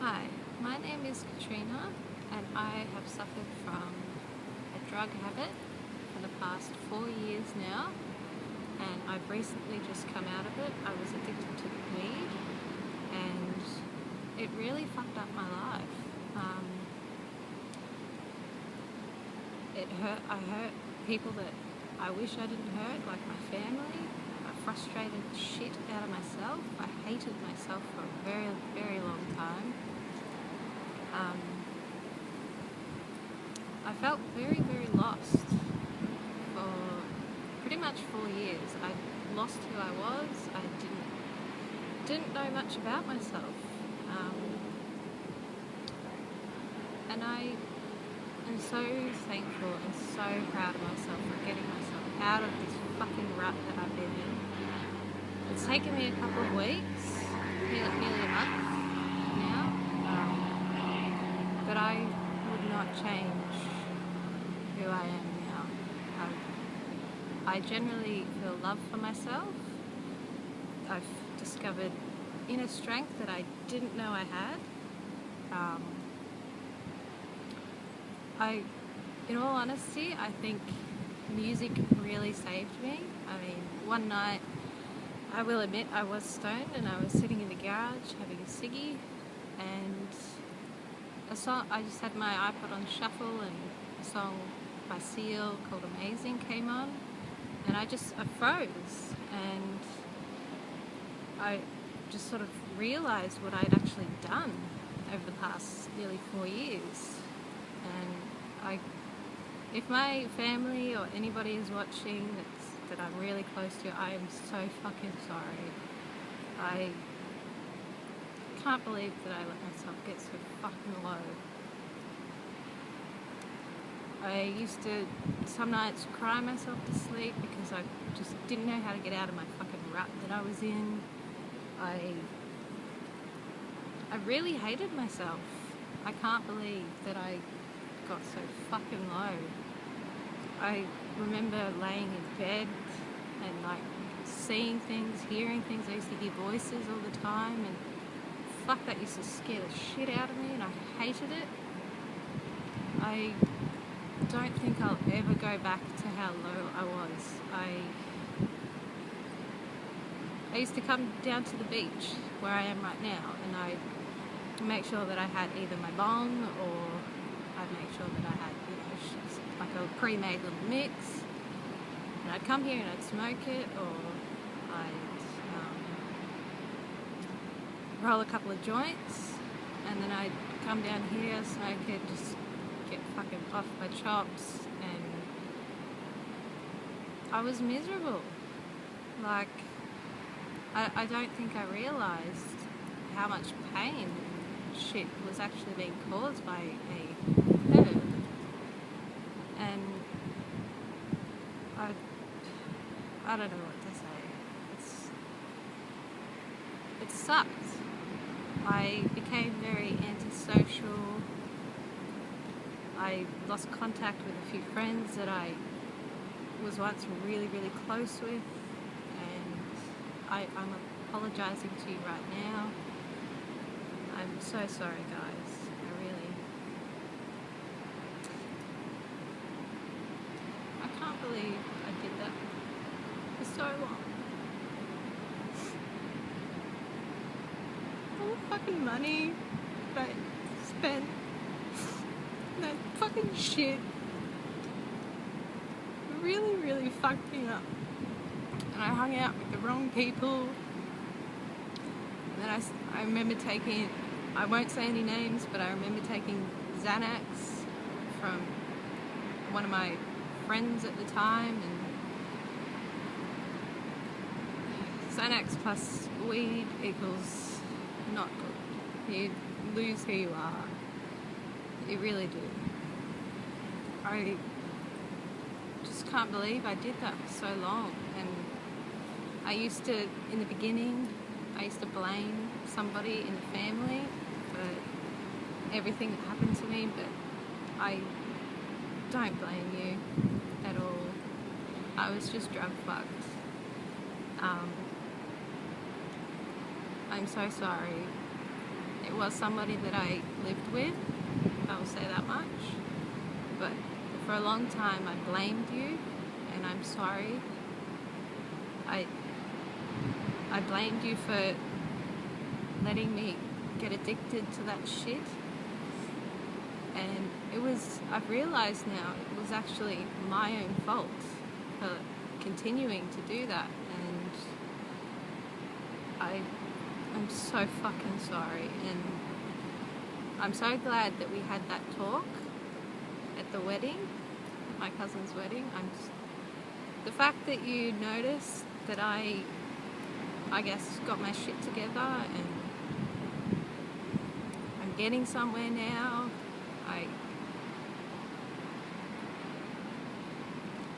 Hi, my name is Katrina and I have suffered from a drug habit for the past 4 years now, and I've recently just come out of it. I was addicted to weed and it really fucked up my life. I hurt people that I wish I didn't hurt, like my family. I frustrated the shit out of myself. I hated myself for a very, very long time. I felt very, very lost for pretty much 4 years. I lost who I was. I didn't know much about myself. And I am so thankful and so proud of myself for getting myself out of this fucking rut that I've been in. It's taken me a couple of weeks, nearly a month now, but I would not change who I am now. I generally feel love for myself. I've discovered inner strength that I didn't know I had. In all honesty, I think music really saved me. I mean, one night, I will admit, I was stoned and I was sitting in the garage having a ciggy, and I just had my iPod on shuffle, and a song by Seal called Amazing came on, and I froze, and I just sort of realised what I'd actually done over the past nearly 4 years. And if my family or anybody is watching that I'm really close to, I am so fucking sorry. I can't believe that I let myself get so fucking low. I used to some nights cry myself to sleep because I just didn't know how to get out of my fucking rut that I was in. I really hated myself. I can't believe that I got so fucking low. I remember laying in bed and seeing things, hearing things. I used to hear voices all the time, and fuck, that used to scare the shit out of me, and I hated it. I don't think I'll ever go back to how low I was. I used to come down to the beach where I am right now, and I'd make sure that I had either my bong, or I'd make sure that I had, like a pre-made little mix, and I'd come here and I'd smoke it, or I'd roll a couple of joints, and then I'd come down here, smoke it, just get fucking off my chops, and I was miserable. I don't think I realised how much pain shit was actually being caused by a herb. And I don't know what to say. It sucked. I became very antisocial. I lost contact with a few friends that I was once really, really close with, and I'm apologising to you right now. I'm so sorry, guys. I can't believe I did that for so long. All the fucking money that I spent, that fucking shit, really, really fucked me up. And I hung out with the wrong people. And then I remember taking, I won't say any names, but I remember taking Xanax from one of my friends at the time, and Xanax plus weed equals not good. You lose who you are. You really do. I just can't believe I did that for so long. And I used to, in the beginning, I used to blame somebody in the family for everything that happened to me, but I don't blame you at all. I was just drug fucked. I'm so sorry. It was somebody that I lived with, I will say that much. But for a long time I blamed you, and I'm sorry. I blamed you for letting me get addicted to that shit. And I've realised now, it was actually my own fault for continuing to do that. And I'm so fucking sorry. And I'm so glad that we had that talk at the wedding, at my cousin's wedding. The fact that you noticed that I guess got my shit together and I'm getting somewhere now.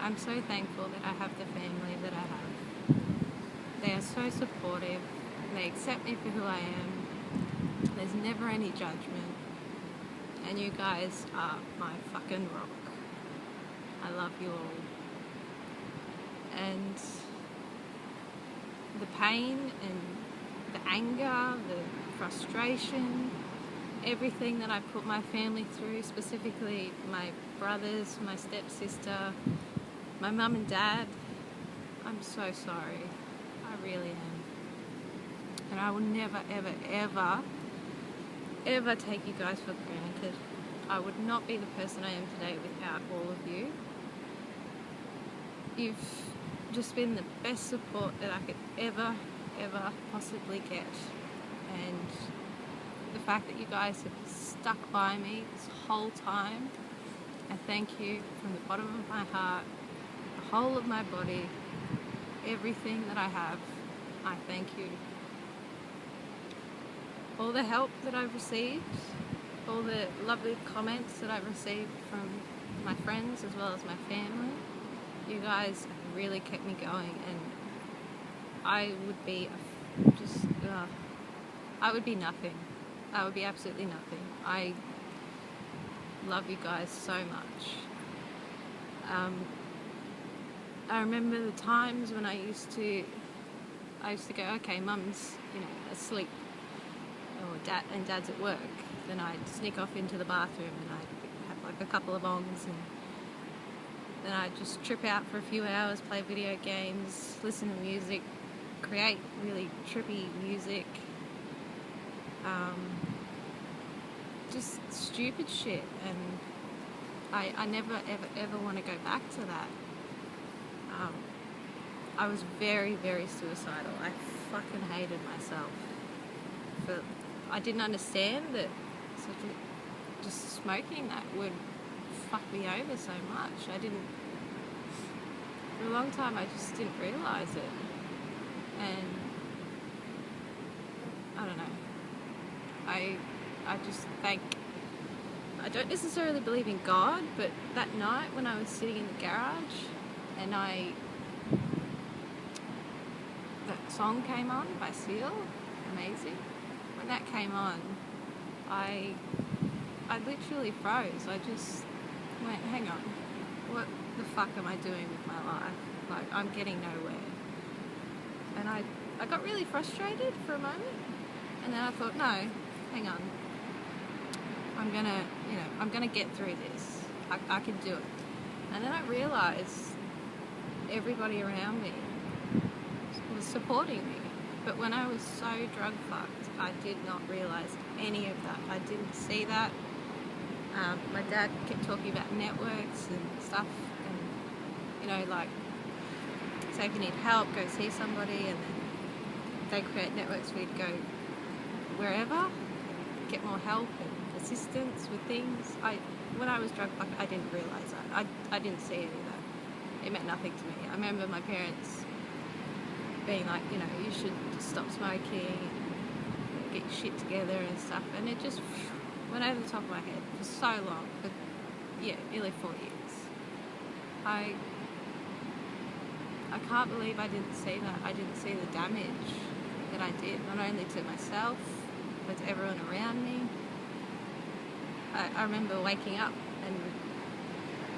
I'm so thankful that I have the family that I have. They are so supportive. They accept me for who I am. There's never any judgment. And you guys are my fucking rock. I love you all. And the pain and the anger, the frustration, everything that I put my family through, specifically my brothers, my stepsister, my mum and dad, I'm so sorry. I really am. And I will never, ever, ever, ever take you guys for granted. I would not be the person I am today without all of you. You've just been the best support that I could ever, ever possibly get. And the fact that you guys have stuck by me this whole time, I thank you from the bottom of my heart, the whole of my body, everything that I have, I thank you. All the help that I've received, all the lovely comments that I've received from my friends as well as my family, you guys have really kept me going, and I would be I would be nothing. I would be absolutely nothing. I love you guys so much. I remember the times when I used to go, okay, mum's, asleep, or dad's at work. Then I'd sneak off into the bathroom and I'd have like a couple of bongs, and then I'd just trip out for a few hours, play video games, listen to music, create really trippy music, just stupid shit. And I never ever want to go back to that. I was very, very suicidal. I fucking hated myself. I didn't understand that just smoking that would fuck me over so much. For a long time I just didn't realise it. And I don't know. I don't necessarily believe in God, but that night when I was sitting in the garage and that song came on by Seal, Amazing. When that came on, I literally froze. I just went, hang on, what the fuck am I doing with my life? Like, I'm getting nowhere. And I got really frustrated for a moment, and then I thought, no, hang on, I'm gonna get through this. I can do it. And then I realised everybody around me was supporting me. But when I was so drug fucked, I did not realise any of that. I didn't see that. My dad kept talking about networks and stuff, and like, say if you need help, go see somebody, and then they create networks for you to go wherever, get more help and assistance with things. When I was drug fucked, I didn't realise that. I didn't see any of that. It meant nothing to me. I remember my parents being like, you should stop smoking, get your shit together and stuff, and it just went over the top of my head for so long, for nearly 4 years. I can't believe I didn't see that. I didn't see the damage that I did, not only to myself, but to everyone around me. I remember waking up and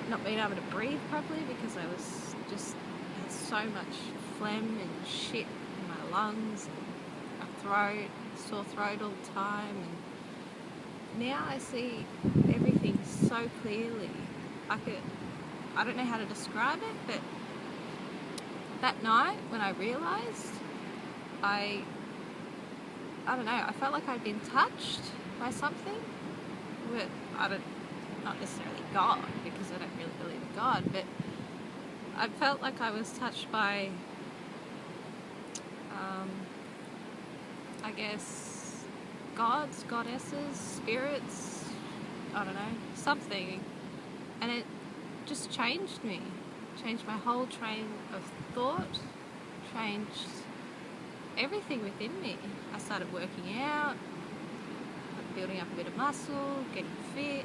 not being able to breathe properly because I was had so much phlegm and shit in my lungs and my throat. sore throat all the time, and now I see everything so clearly. I don't know how to describe it, but that night when I realised, I don't know, I felt like I'd been touched by something. But not necessarily God, because I don't really believe in God, but I felt like I was touched by, I guess, gods, goddesses, spirits, I don't know, something. And it just changed me, changed my whole train of thought, changed everything within me. I started working out, building up a bit of muscle, getting fit,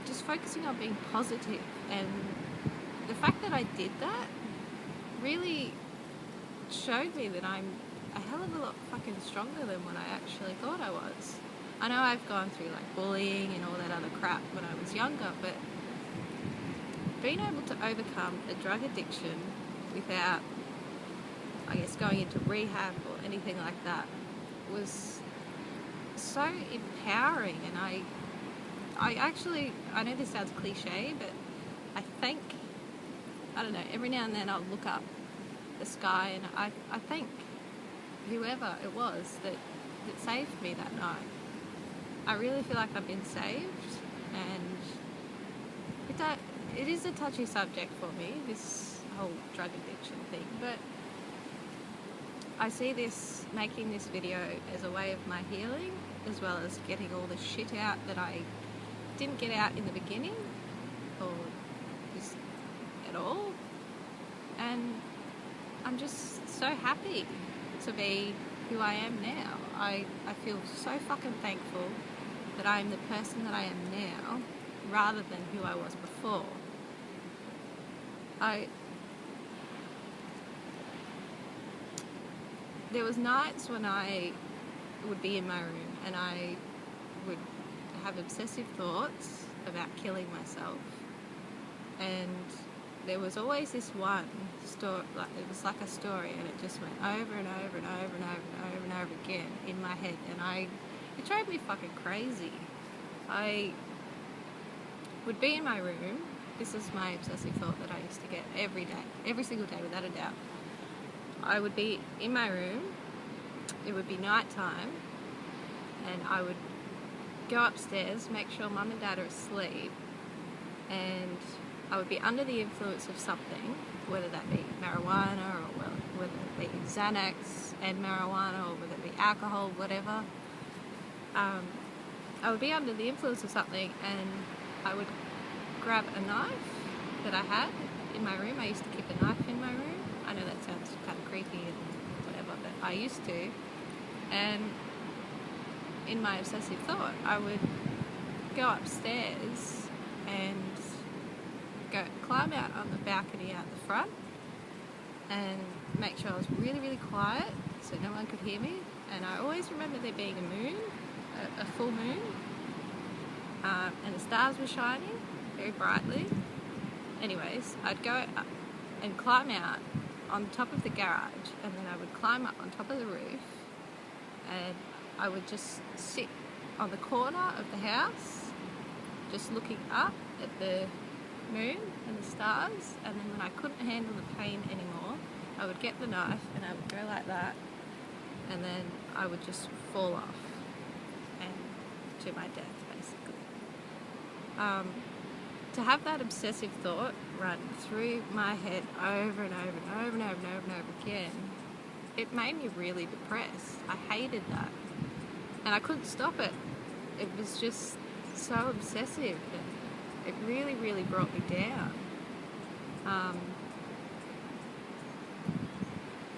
just focusing on being positive. And the fact that I did that really showed me that I'm a hell of a lot fucking stronger than what I actually thought I was. I know I've gone through like bullying and all that other crap when I was younger, but being able to overcome a drug addiction without, I guess, going into rehab or anything like that was so empowering. And I know this sounds cliche, but I don't know, every now and then I'll look up the sky and I thank whoever it was that saved me that night. I really feel like I've been saved, and it is a touchy subject for me, this whole drug addiction thing, but I see making this video as a way of my healing, as well as getting all the shit out that I didn't get out in the beginning, or just at all. And I'm just so happy to be who I am now. I feel so fucking thankful that I am the person that I am now, rather than who I was before. There was nights when I would be in my room and I would have obsessive thoughts about killing myself, and there was always this one story, like it was like a story, and it just went over and over and over and over and over and over again in my head, and it drove me fucking crazy. I would be in my room. This is my obsessive thought that I used to get every day, every single day without a doubt. I would be in my room, it would be night time, and I would go upstairs, make sure mum and dad are asleep, and I would be under the influence of something, whether that be marijuana or whether it be Xanax and marijuana, or whether it be alcohol, whatever. I would be under the influence of something, and I would grab a knife that I had in my room. I used to keep a knife in my room. I know that sounds kind of creepy and whatever, but I used to. And in my obsessive thought, I would go upstairs and climb out on the balcony out the front and make sure I was really, really quiet so no one could hear me. And I always remember there being a moon, a full moon, and the stars were shining very brightly. Anyways, I'd go up and climb out on top of the garage, and then I would climb up on top of the roof, and I would just sit on the corner of the house just looking up at the moon and the stars. And then when I couldn't handle the pain anymore, I would get the knife and I would go like that, and then I would just fall off and to my death, basically. To have that obsessive thought run through my head over and over and over and over and over and over again, it made me really depressed. I hated that, and I couldn't stop it. It was just so obsessive, and it really, really brought me down.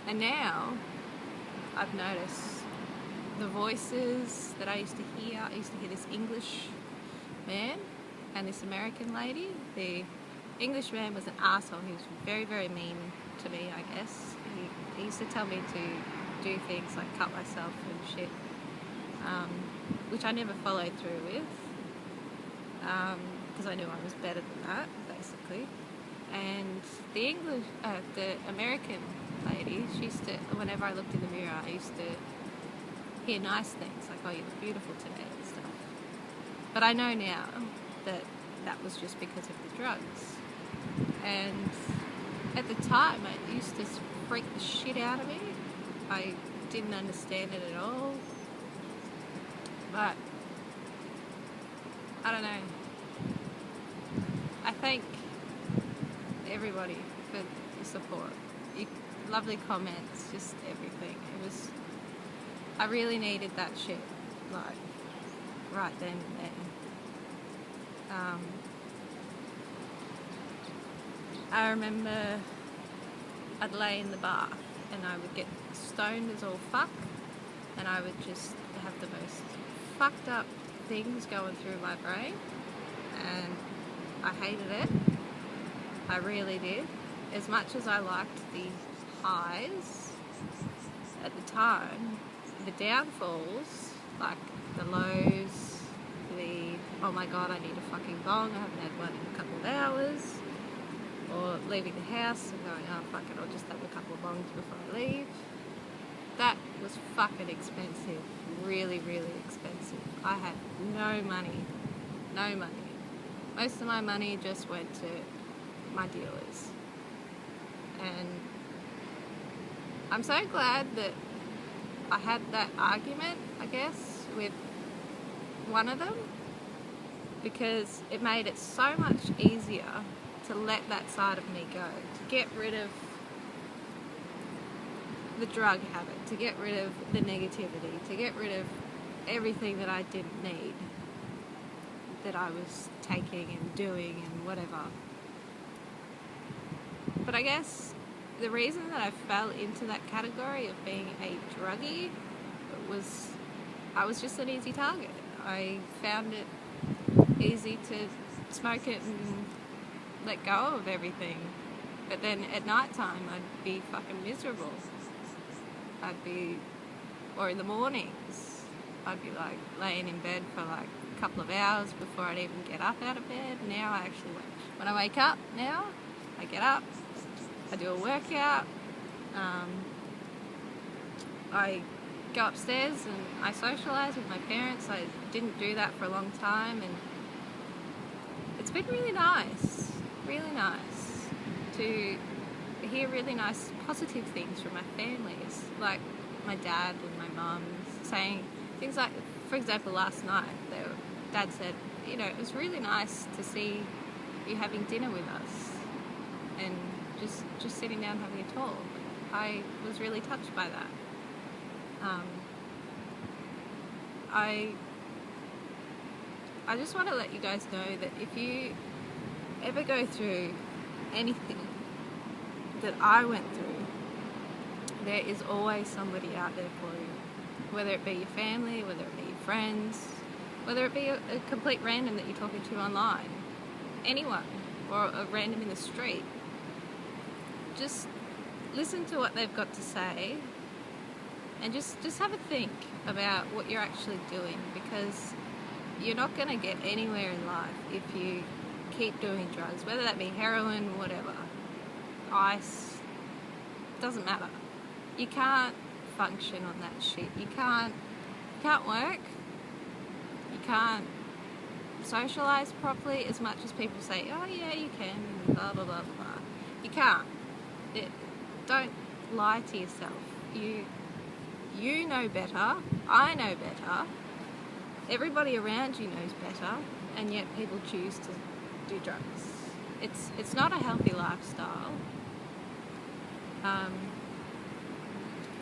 And now I've noticed the voices that I used to hear. I used to hear this English man and this American lady. The English man was an arsehole. He was very, very mean to me, I guess. He used to tell me to do things like cut myself and shit, which I never followed through with, because I knew I was better than that, basically. And the American lady. She used to, whenever I looked in the mirror, I used to hear nice things like, "Oh, you look beautiful today" and stuff. But I know now that that was just because of the drugs. And at the time, it used to freak the shit out of me. I didn't understand it at all. But I don't know. I thank everybody for the support. Lovely comments, just everything. I really needed that shit, like, right then and there. I remember I'd lay in the bath and I would get stoned as all fuck, and I would just have the most fucked up things going through my brain, and I hated it. I really did. As much as I liked the highs at the time, the downfalls, like the lows, the "oh my god, I need a fucking bong, I haven't had one in a couple of hours," or leaving the house and going, "oh fuck it, I'll just have a couple of bongs before I leave." That was fucking expensive. Really, really expensive. I had no money. No money. Most of my money just went to my dealers. And I'm so glad that I had that argument, I guess, with one of them, because it made it so much easier to let that side of me go, to get rid of the drug habit, to get rid of the negativity, to get rid of everything that I didn't need, that I was taking and doing and whatever. But I guess the reason that I fell into that category of being a druggie was I was just an easy target. I found it easy to smoke it and let go of everything. But then at night time I'd be fucking miserable. Or in the mornings, I'd be like laying in bed for like a couple of hours before I'd even get up out of bed. Now I actually, when I wake up now, I get up, I do a workout, I go upstairs and I socialise with my parents. I didn't do that for a long time, and it's been really nice to hear really nice positive things from my families, like my dad and my mum saying things like, for example, last night Dad said, "You know, it was really nice to see you having dinner with us and just sitting down having a talk." I was really touched by that. I just want to let you guys know that if you ever go through anything that I went through, there is always somebody out there for you. Whether it be your family, whether it be your friends, whether it be a complete random that you're talking to online, anyone, or a random in the street. Just listen to what they've got to say and just have a think about what you're actually doing, because you're not going to get anywhere in life if you keep doing drugs, whether that be heroin, whatever, ice, doesn't matter. You can't function on that shit. You can't work. You can't socialise properly as much as people say, "Oh yeah, you can," blah blah blah blah. You can't. Don't lie to yourself. You know better. I know better. Everybody around you knows better, and yet people choose to do drugs. It's not a healthy lifestyle.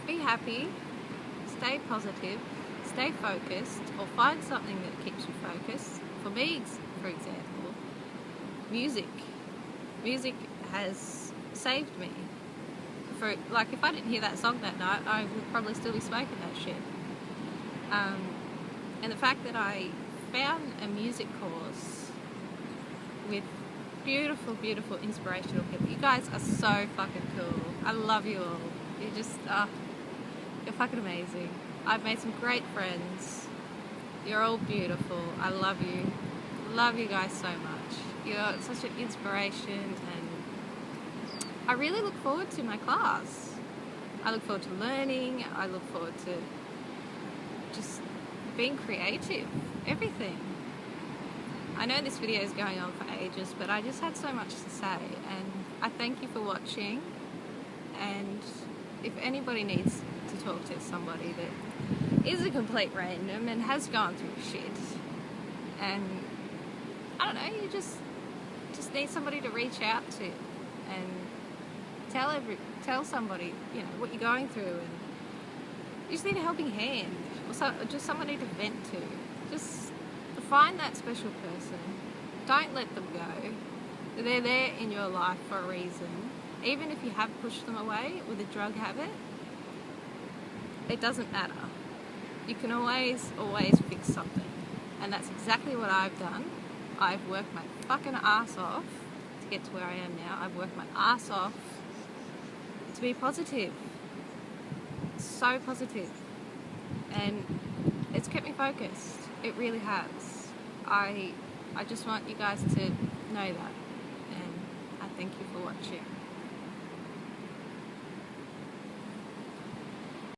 Be happy, stay positive, stay focused, or find something that keeps you focused. For me, for example, music has saved me. Like, if I didn't hear that song that night, I would probably still be smoking that shit. And the fact that I found a music course with beautiful, beautiful, inspirational people. You guys are so fucking cool. I love you all. You're just, you're fucking amazing. I've made some great friends. You're all beautiful. I love you. Love you guys so much. You're such an inspiration, and I really look forward to my class. I look forward to learning. I look forward to just being creative, everything. I know this video is going on for ages, but I just had so much to say, and I thank you for watching. And if anybody needs to talk to somebody that is a complete random and has gone through shit, and I don't know, you just need somebody to reach out to and tell somebody, you know, what you're going through, and you just need a helping hand, or just somebody to vent to. Just find that special person. Don't let them go. They're there in your life for a reason. Even if you have pushed them away with a drug habit, it doesn't matter. You can always fix something. And that's exactly what I've done. I've worked my fucking ass off to get to where I am now. I've worked my ass off to be positive. So positive. And it's kept me focused. It really has. I just want you guys to know that. And I thank you for watching.